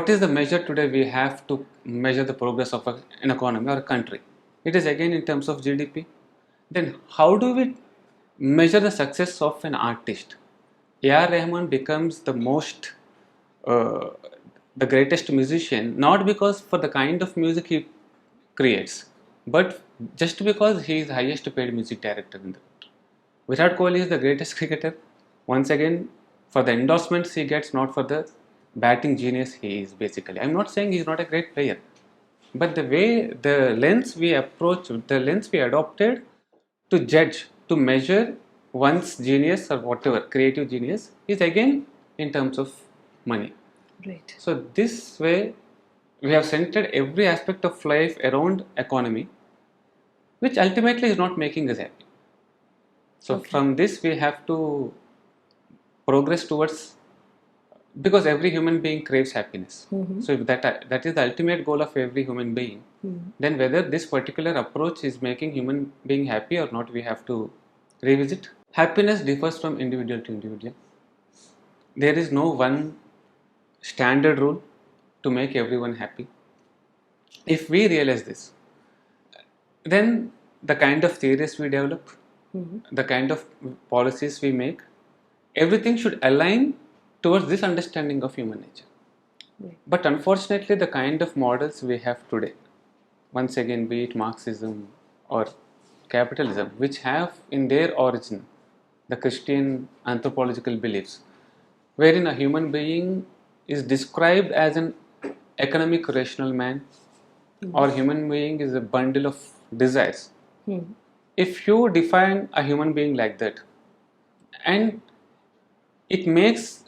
what is the measure today we have to measure the progress of an economy or a country? It is again in terms of GDP. Then how do we measure the success of an artist? A.R. Rahman becomes uh, the greatest musician, not because for the kind of music he creates, but just because he is the highest paid music director in the country. Virat Kohli is the greatest cricketer. Once again, for the endorsements he gets, not for the batting genius he is basically. I'm not saying he's not a great player, but the way, the lens we approach, the lens we adopted to judge, to measure one's genius or whatever, creative genius, is again in terms of money. Right. So this way, we have centered every aspect of life around economy, which ultimately is not making us happy. So from this we have to progress towards, because every human being craves happiness. So if that is the ultimate goal of every human being, then whether this particular approach is making human being happy or not, we have to revisit. Happiness differs from individual to individual. There is no one standard rule to make everyone happy. If we realize this, then the kind of theories we develop, the kind of policies we make, everything should align towards this understanding of human nature. Right. But unfortunately, the kind of models we have today, once again, be it Marxism or capitalism, which have in their origin the Christian anthropological beliefs, wherein a human being is described as an economic rational man, or human being is a bundle of desires. If you define a human being like that, and it makes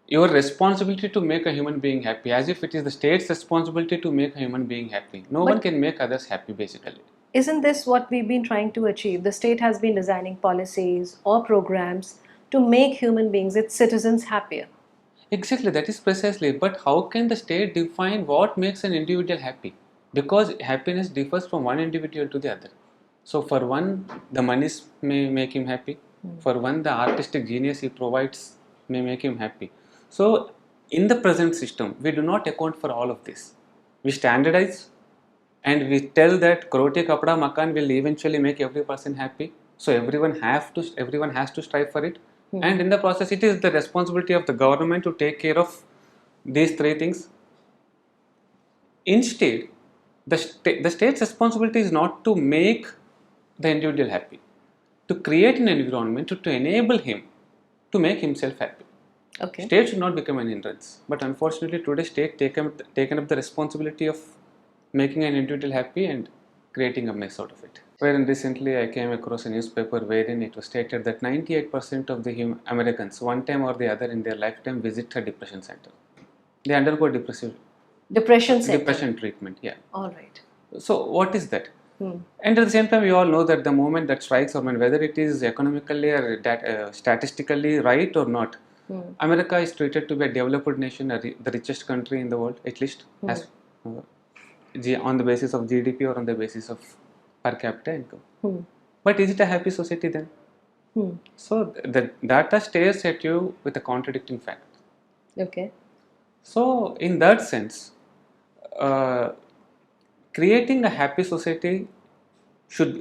your responsibility to make a human being happy as if it is the state's responsibility to make a human being happy. No one can make others happy basically. Isn't this what we've been trying to achieve? The state has been designing policies or programs to make human beings, its citizens, happier. Exactly, that is precisely. But how can the state define what makes an individual happy? Because happiness differs from one individual to the other. So for one, the monies may make him happy. For one, the artistic genius he provides may make him happy. So in the present system, we do not account for all of this. We standardize and we tell that croti kapda makan will eventually make every person happy. So everyone has to strive for it. And in the process, it is the responsibility of the government to take care of these three things. Instead, the state's responsibility is not to make the individual happy, to create an environment to enable him to make himself happy. Okay. State should not become an hindrance, but unfortunately today state taken up the responsibility of making an individual happy and creating a mess out of it. Wherein recently I came across a newspaper wherein it was stated that 98% of the Americans, one time or the other in their lifetime, visit a depression center. They undergo Depression center. depression treatment. Yeah. All right. So what is that? And at the same time, we all know that the moment that strikes, or whether it is economically or statistically right or not, America is treated to be a developed nation, the richest country in the world, at least, as on the basis of GDP or on the basis of per capita income. But is it a happy society then? So the data stares at you with a contradicting fact. Okay. So in that sense, creating a happy society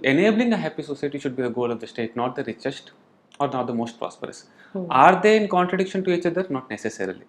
enabling a happy society should be the goal of the state, not the richest or not the most prosperous. Are they in contradiction to each other? Not necessarily.